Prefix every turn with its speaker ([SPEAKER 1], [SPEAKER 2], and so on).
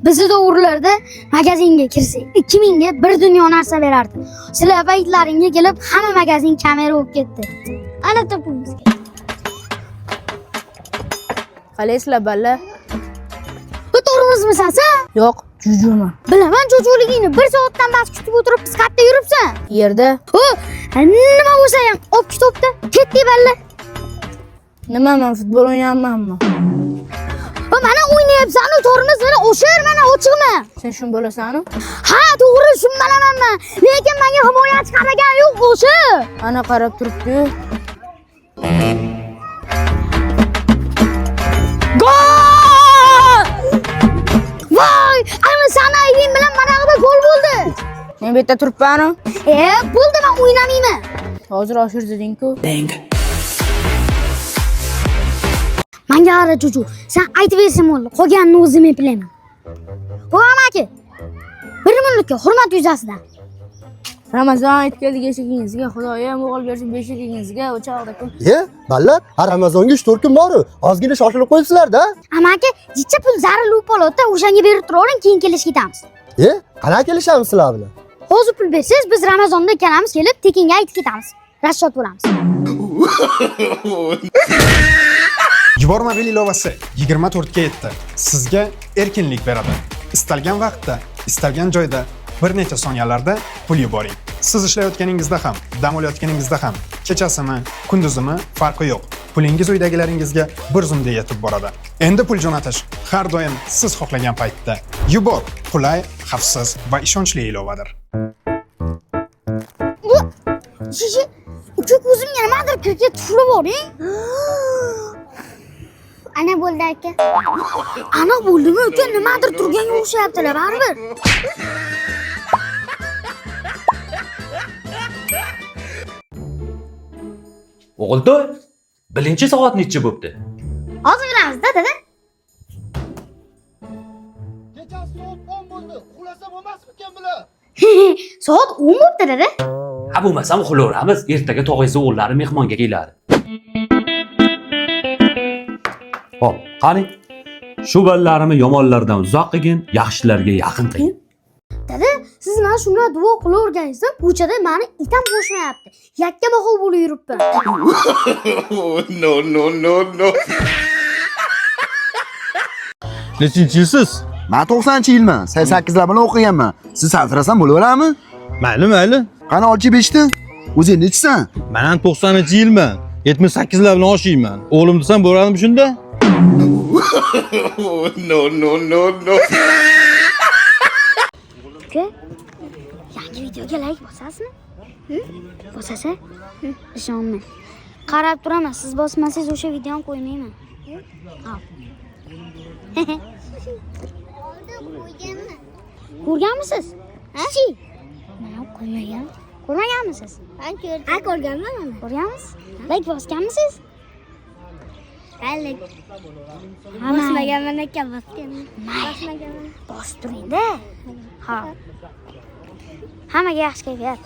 [SPEAKER 1] Bizda o'g'rilarda magazinga kirsa 2000 ga bir dunyo narsa berardi. Sizlar paytlaringga kelib hamma magazin kamera bo'lib ketdi. Ana topimiz.
[SPEAKER 2] Qalaysizlar balla?
[SPEAKER 1] Bu to'g'rimizmisan sen?
[SPEAKER 2] Yo'q, jujuman.
[SPEAKER 1] Bilaman jo'joligingni. 1 soatdan bas kutib o'tirib biz qayerda yuribsan?
[SPEAKER 2] Yerda.
[SPEAKER 1] Nima bo'lsa ham olib kitobda. Ketdi balla.
[SPEAKER 2] Nima men futbol o'ynayapmanmi?
[SPEAKER 1] Mana o'ynayapsan, to'g'rimiz mana o'shir, mana ochiqmi?
[SPEAKER 2] Sen shun bo'lasan-ku?
[SPEAKER 1] Ha, to'g'ri, shun bilaman men. Lekin menga himoyachi qaragan yo'q o'sha.
[SPEAKER 2] Ana qarab turibdi.
[SPEAKER 1] Gol! Voy, ana sana ayting bilan mana bu gol bo'ldi.
[SPEAKER 2] Men bu yerda turibman-ku.
[SPEAKER 1] Bo'ldi, men o'ynamayman.
[SPEAKER 2] Hozir oshirding-ku.
[SPEAKER 1] Menga qara Juju, sen aytib bersang bo'ldi. Qolganini o'zim eplayman. Qo'yam aka. 1 minutga hurmat yuzasidan.
[SPEAKER 2] Ramazon aytib keldik eshigingizga, Xudoyim o'g'il bersin beshigingizga, o'chaqda-ku.
[SPEAKER 3] Balla, har Ramazonga 3-4 kun bor. Ozgina shoshilib qo'yibsizlar-da.
[SPEAKER 1] Amaki, jicha pul zarur bo'ladi, o'shanga berib turavering, keyin kelishga ketamiz.
[SPEAKER 3] Qanaqa kelishamiz sizlar bilan?
[SPEAKER 1] Hozir pul bersangiz, biz Ramazonda kelamiz, kelib tekinga aytib ketamiz. Rashshod bo'lamiz.
[SPEAKER 4] Yubormobil ilovasi 24 ga yetdi. Sizga erkinlik beradi. Istalgan vaqtda, istalgan joyda bir necha soniyalarda pul yuboring. Siz ishlayotganingizda ham, dam olayotganingizda ham, kechasimi, kunduzimi farqi yo'q. Pulingiz uydagilaringizga bir zumda yetib boradi. Endi pul jo'natish har doim siz xohlagan paytda. Yubor qulay, xavfsiz va ishonchli ilovadir.
[SPEAKER 1] Shishi, uch ko'zimga nimadir kirga tushirib boring. Ana bo'ldi aka. Ana bo'ldimi? Uka nimadir turganga o'xshayaptilar, baribir.
[SPEAKER 5] O'g'iltoy, birinchi soat necha bo'pti?
[SPEAKER 1] Hozir bilamizda, dada.
[SPEAKER 3] Kechasi soat 10 bo'ldi. Xulasa bo'lmasmikan bular?
[SPEAKER 1] Soat 10 bo'pti, dada.
[SPEAKER 5] Ha bo'lmasam xuloramız, ertaga tog'aysa o'g'illari mehmonga keladi. Hop, qani? Shu ballarimni yomonlardan uzoq qilgin, yaxshilarga yaqin qilgin.
[SPEAKER 1] Dada, siz mana shunday duo qilaverganingizda, ko'chada meni itam qo'shmayapti. Yakka baho bo'lib yuribman.
[SPEAKER 6] No. Nechinchi yilsiz?
[SPEAKER 7] Men 90-yilman. 88lar bilan o'qiganman. Siz saltirasam bo'laveradimi?
[SPEAKER 6] Mayli.
[SPEAKER 7] Qani olchi 5ta? O'zing nechisan?
[SPEAKER 6] Men ham 90-yilman. 78lar bilan oshiyman. O'g'lim desam bo'ladimi shunda? No.
[SPEAKER 1] Uka, yangi videoga like bosasizmi? Bosasa? Ishonmang. Qarab turaman, siz bosmasangiz o'sha videoni qo'ymayman. Ko'rganmisiz? Chi? Men qo'ymagan. Ko'rmaganmisiz? Men ko'rdim. Ha, ko'rganman mana. Ko'rganmisiz? Like bosganmisiz? Like. Bosmaganman aka, bosganman. Bosmaganman. Bosib turing-da. Ha. Hammaga yaxshi kayfiyat.